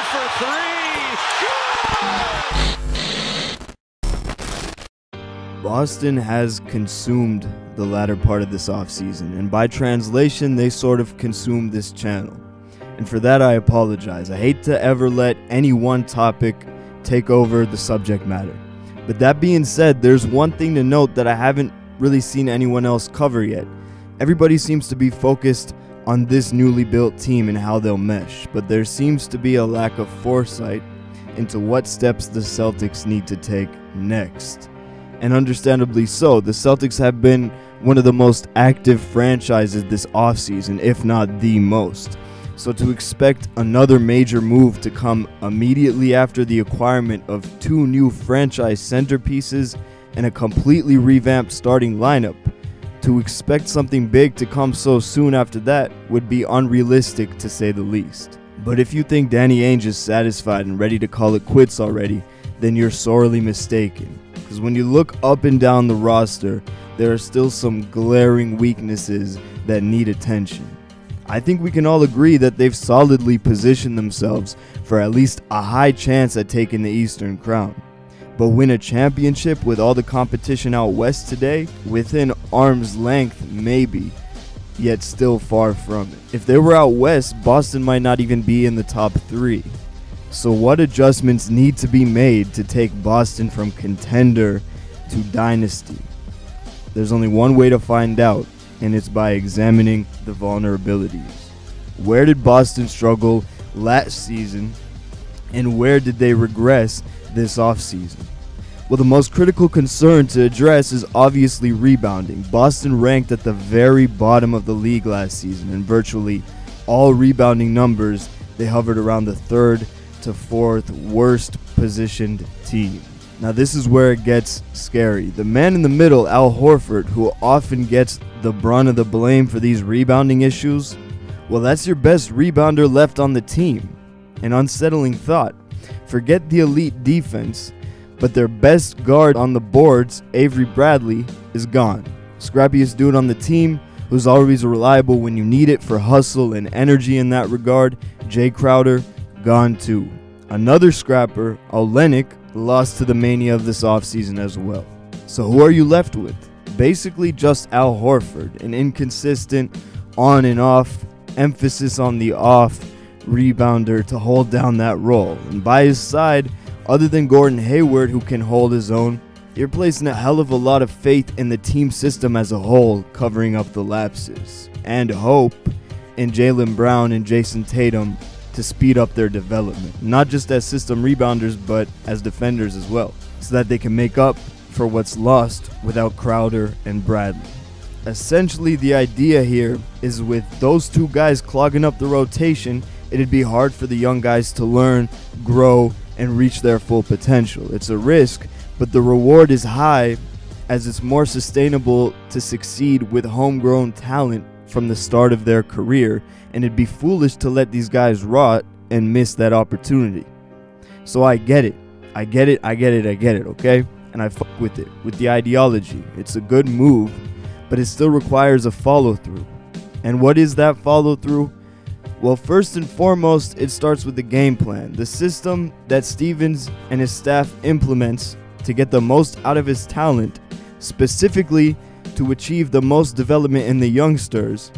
for three. Good! Boston has consumed the latter part of this offseason, and by translation, they sort of consumed this channel. And for that, I apologize. I hate to ever let any one topic take over the subject matter. But that being said, there's one thing to note that I haven't really seen anyone else cover yet. Everybody seems to be focused on this newly built team and how they'll mesh, but there seems to be a lack of foresight into what steps the Celtics need to take next. And understandably so, the Celtics have been one of the most active franchises this offseason, if not the most. So to expect another major move to come immediately after the acquirement of two new franchise centerpieces and a completely revamped starting lineup, to expect something big to come so soon after that would be unrealistic to say the least. But if you think Danny Ainge is satisfied and ready to call it quits already, then you're sorely mistaken. Because when you look up and down the roster, there are still some glaring weaknesses that need attention. I think we can all agree that they've solidly positioned themselves for at least a high chance at taking the Eastern crown. But win a championship with all the competition out west today? Within arm's length, maybe, yet still far from it. If they were out west, Boston might not even be in the top 3. So what adjustments need to be made to take Boston from contender to dynasty? There's only one way to find out, and it's by examining the vulnerabilities. Where did Boston struggle last season, and where did they regress this offseason? Well, the most critical concern to address is obviously rebounding. Boston ranked at the very bottom of the league last season. In virtually all rebounding numbers, they hovered around the 3rd to 4th worst positioned team. Now this is where it gets scary. The man in the middle, Al Horford, who often gets the brunt of the blame for these rebounding issues, well, that's your best rebounder left on the team. An unsettling thought. Forget the elite defense, but their best guard on the boards, Avery Bradley, is gone. Scrappiest dude on the team, who's always reliable when you need it for hustle and energy in that regard, Jay Crowder, gone too. Another scrapper, Olynyk, lost to the mania of this offseason as well. So who are you left with? Basically just Al Horford, an inconsistent on and off, emphasis on the off rebounder to hold down that role. And by his side, other than Gordon Hayward, who can hold his own, you're placing a hell of a lot of faith in the team system as a whole, covering up the lapses, and hope in Jaylen Brown and Jayson Tatum to speed up their development, not just as system rebounders, but as defenders as well, so that they can make up for what's lost without Crowder and Bradley. Essentially, the idea here is with those two guys clogging up the rotation, it'd be hard for the young guys to learn, grow, and reach their full potential. It's a risk, but the reward is high, as it's more sustainable to succeed with homegrown talent from the start of their career, and it'd be foolish to let these guys rot and miss that opportunity. So I get it, okay? And I fuck with it, with the ideology. It's a good move, but it still requires a follow-through. And what is that follow-through? Well, first and foremost, it starts with the game plan, the system that Stevens and his staff implements to get the most out of his talent, specifically to achieve the most development in the youngsters.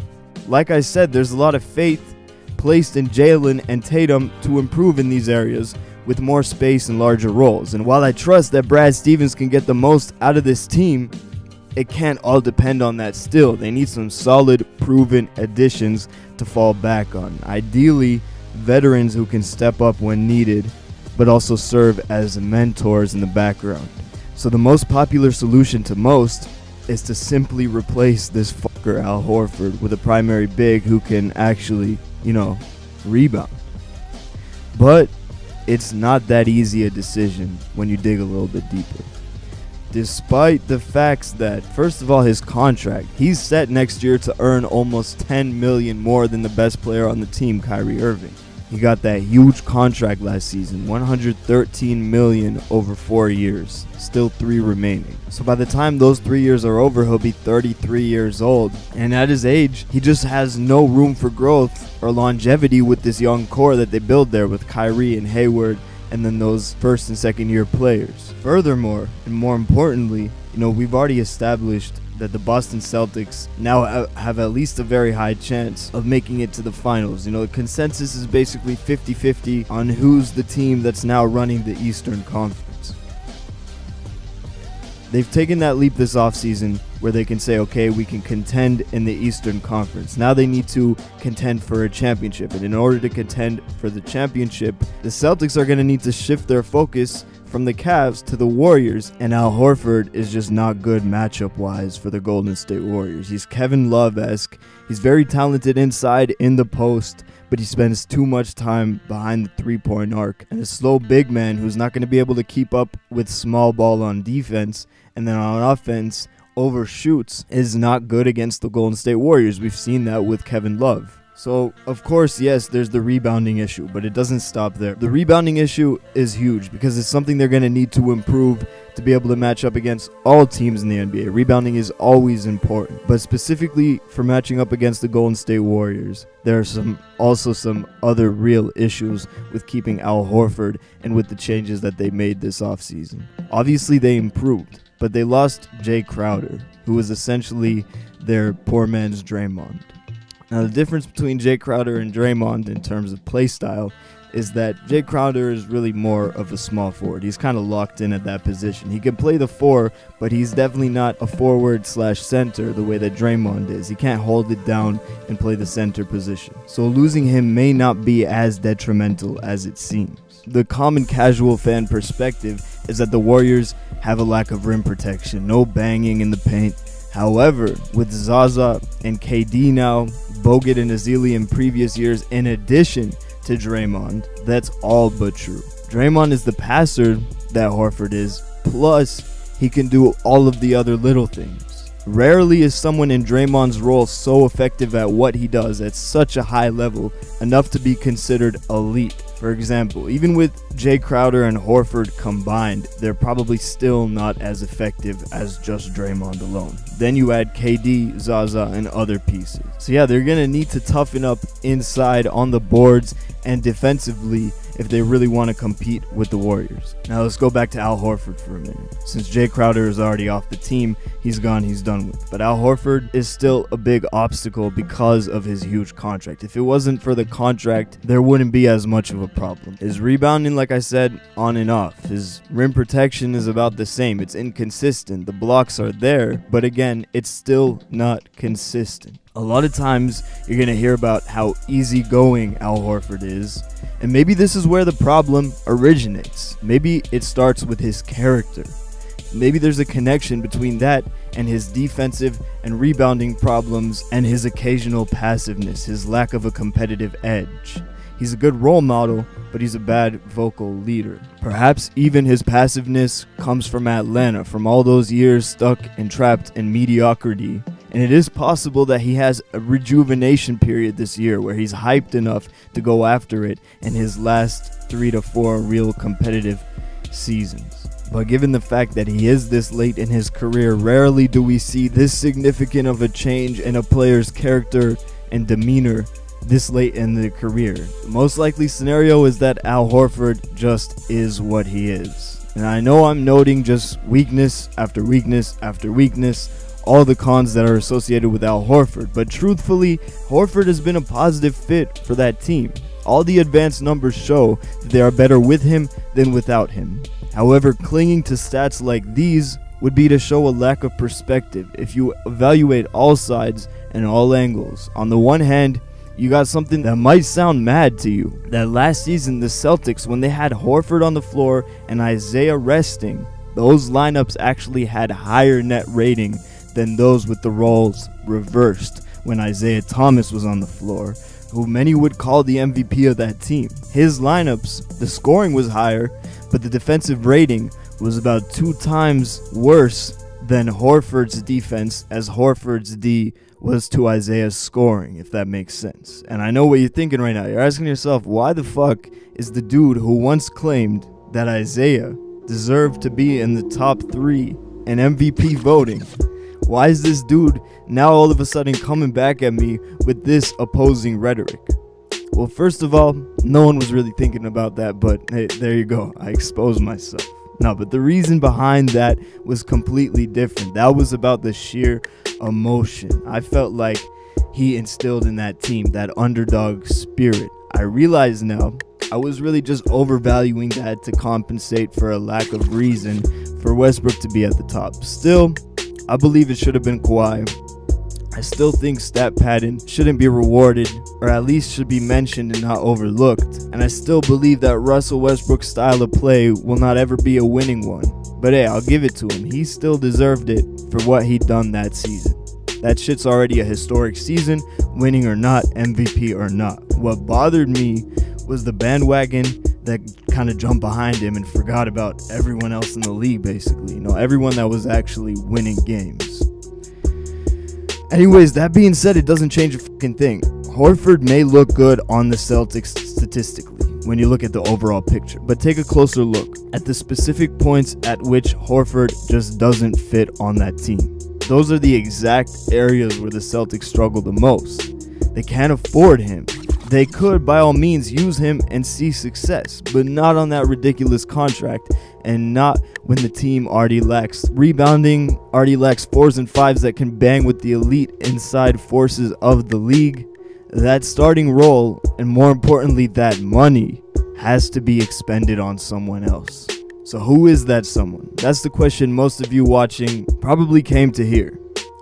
Like I said, there's a lot of faith placed in Jaylen and Tatum to improve in these areas with more space and larger roles. And while I trust that Brad Stevens can get the most out of this team, it can't all depend on that still. They need some solid, proven additions to fall back on. Ideally, veterans who can step up when needed, but also serve as mentors in the background. So the most popular solution to most is to simply replace this fucker Al Horford with a primary big who can actually, rebound. But it's not that easy a decision when you dig a little bit deeper. Despite the facts that, first of all, his contract, he's set next year to earn almost $10 million more than the best player on the team, Kyrie Irving. He got that huge contract last season, $113 million over 4 years, still 3 remaining. So by the time those 3 years are over, he'll be 33 years old. And at his age, he just has no room for growth or longevity with this young core that they build there with Kyrie and Hayward, and then those first and second year players. Furthermore, and more importantly, we've already established that the Boston Celtics now have at least a very high chance of making it to the finals. The consensus is basically 50-50 on who's the team that's now running the Eastern Conference. They've taken that leap this offseason where they can say, okay, we can contend in the Eastern Conference. Now they need to contend for a championship. And in order to contend for the championship, the Celtics are going to need to shift their focus from the Cavs to the Warriors, and Al Horford is just not good matchup-wise for the Golden State Warriors. He's Kevin Love-esque. He's very talented inside in the post, but he spends too much time behind the three-point arc. And a slow big man who's not going to be able to keep up with small ball on defense, and then on offense overshoots, is not good against the Golden State Warriors. We've seen that with Kevin Love. So, of course, yes, there's the rebounding issue, but it doesn't stop there. The rebounding issue is huge because it's something they're going to need to improve to be able to match up against all teams in the NBA. Rebounding is always important, but specifically for matching up against the Golden State Warriors, there are also some other real issues with keeping Al Horford and with the changes that they made this offseason. Obviously, they improved, but they lost Jay Crowder, who was essentially their poor man's Draymond. Now, the difference between Jay Crowder and Draymond in terms of play style is that Jay Crowder is really more of a small forward. He's kind of locked in at that position. He can play the 4, but he's definitely not a forward/center the way that Draymond is. He can't hold it down and play the center position. So losing him may not be as detrimental as it seems. The common casual fan perspective is that the Warriors have a lack of rim protection, no banging in the paint. However, with Zaza and KD now, Bogut and Azili in previous years, in addition to Draymond, that's all but true. Draymond is the passer that Horford is, plus he can do all of the other little things. Rarely is someone in Draymond's role so effective at what he does at such a high level enough to be considered elite. For example, even with Jay Crowder and Horford combined, they're probably still not as effective as just Draymond alone. Then you add KD, Zaza, and other pieces. So yeah, they're going to need to toughen up inside on the boards and defensively if they really want to compete with the Warriors. Now let's go back to Al Horford for a minute. Since Jay Crowder is already off the team, he's gone, he's done with. But Al Horford is still a big obstacle because of his huge contract. If it wasn't for the contract, there wouldn't be as much of a problem. His rebounding, like I said, on and off. His rim protection is about the same. It's inconsistent. The blocks are there, but again, it's still not consistent. A lot of times, you're going to hear about how easygoing Al Horford is, and maybe this is where the problem originates. Maybe it starts with his character. Maybe there's a connection between that and his defensive and rebounding problems and his occasional passiveness, his lack of a competitive edge. He's a good role model, but he's a bad vocal leader. Perhaps even his passiveness comes from Atlanta, from all those years stuck and trapped in mediocrity. And it is possible that he has a rejuvenation period this year where he's hyped enough to go after it in his last 3 to 4 real competitive seasons. But given the fact that he is this late in his career, rarely do we see this significant of a change in a player's character and demeanor this late in the career. The most likely scenario is that Al Horford just is what he is. And I know I'm noting just weakness after weakness after weakness, all the cons that are associated with Al Horford, but truthfully, Horford has been a positive fit for that team. All the advanced numbers show that they are better with him than without him. However, clinging to stats like these would be to show a lack of perspective if you evaluate all sides and all angles. On the one hand, you got something that might sound mad to you, that last season the Celtics, when they had Horford on the floor and Isaiah resting, those lineups actually had higher net rating than those with the roles reversed when Isaiah Thomas was on the floor, who many would call the MVP of that team. His lineups, the scoring was higher, but the defensive rating was about 2 times worse than Horford's defense, as Horford's D was to Isaiah's scoring, if that makes sense. And I know what you're thinking right now. You're asking yourself, why the fuck is the dude who once claimed that Isaiah deserved to be in the top 3 in MVP voting, why is this dude now all of a sudden coming back at me with this opposing rhetoric? Well, first of all, no one was really thinking about that, but hey, there you go. I exposed myself. No, but the reason behind that was completely different. That was about the sheer emotion. I felt like he instilled in that team that underdog spirit. I realize now I was really just overvaluing that to compensate for a lack of reason for Westbrook to be at the top. Still, I believe it should have been Kawhi. I still think stat padding shouldn't be rewarded, or at least should be mentioned and not overlooked. And I still believe that Russell Westbrook's style of play will not ever be a winning one. But hey, I'll give it to him. He still deserved it for what he'd done that season. That shit's already a historic season, winning or not, MVP or not. What bothered me was the bandwagon that kind of jumped behind him and forgot about everyone else in the league, basically. You know, everyone that was actually winning games. Anyways, that being said, it doesn't change a fucking thing. Horford may look good on the Celtics statistically when you look at the overall picture, but take a closer look at the specific points at which Horford just doesn't fit on that team. Those are the exact areas where the Celtics struggle the most. They can't afford him. They could, by all means, use him and see success, but not on that ridiculous contract, and not when the team already lacks rebounding, already lacks 4s and 5s that can bang with the elite inside forces of the league. That starting role, and more importantly, that money, has to be expended on someone else. So who is that someone? That's the question most of you watching probably came to hear.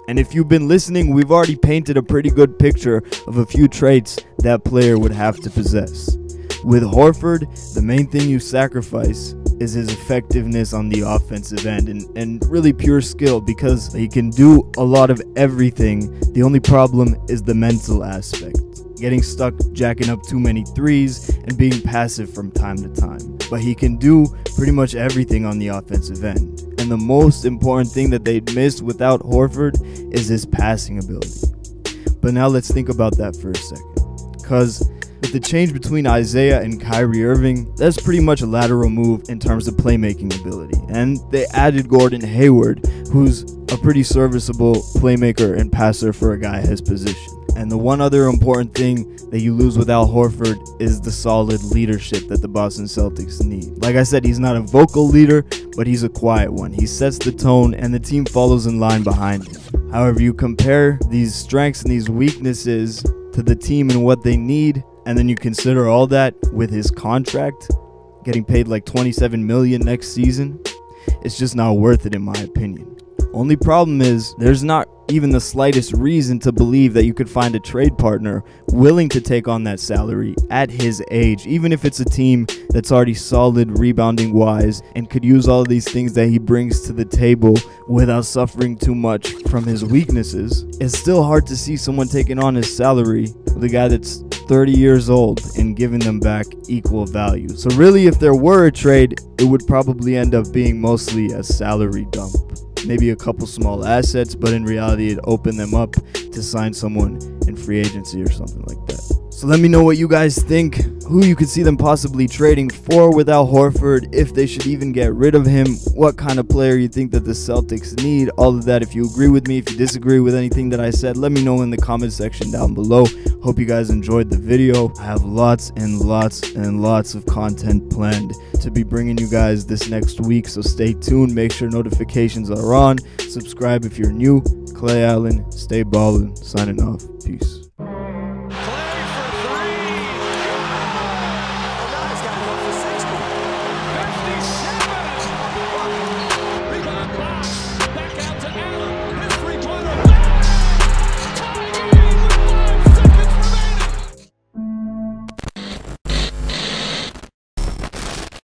And if you've been listening, we've already painted a pretty good picture of a few traits that player would have to possess. With Horford, the main thing you sacrifice is his effectiveness on the offensive end and really pure skill, because he can do a lot of everything. The only problem is the mental aspect. Getting stuck jacking up too many threes and being passive from time to time. But he can do pretty much everything on the offensive end. And the most important thing that they'd miss without Horford is his passing ability. But now let's think about that for a second. Because with the change between Isaiah and Kyrie Irving, that's pretty much a lateral move in terms of playmaking ability. And they added Gordon Hayward, who's a pretty serviceable playmaker and passer for a guy his position. And the one other important thing that you lose without Horford is the solid leadership that the Boston Celtics need. Like I said, he's not a vocal leader, but he's a quiet one. He sets the tone and the team follows in line behind him. However, you compare these strengths and these weaknesses to the team and what they need, and then you consider all that with his contract, getting paid like $27 million next season, it's just not worth it in my opinion. Only problem is there's not even the slightest reason to believe that you could find a trade partner willing to take on that salary at his age, even if it's a team that's already solid rebounding wise and could use all of these things that he brings to the table without suffering too much from his weaknesses. It's still hard to see someone taking on his salary with a guy that's 30 years old and giving them back equal value. So really, if there were a trade, it would probably end up being mostly a salary dump. Maybe a couple small assets, but in reality, it opened them up to sign someone in free agency or something like that. So let me know what you guys think, who you could see them possibly trading for without Horford, if they should even get rid of him, what kind of player you think that the Celtics need, all of that. If you agree with me, if you disagree with anything that I said, let me know in the comment section down below. Hope you guys enjoyed the video. I have lots and lots and lots of content planned to be bringing you guys this next week, so stay tuned. Make sure notifications are on. Subscribe if you're new. Clay Allen, stay ballin', signing off. Peace.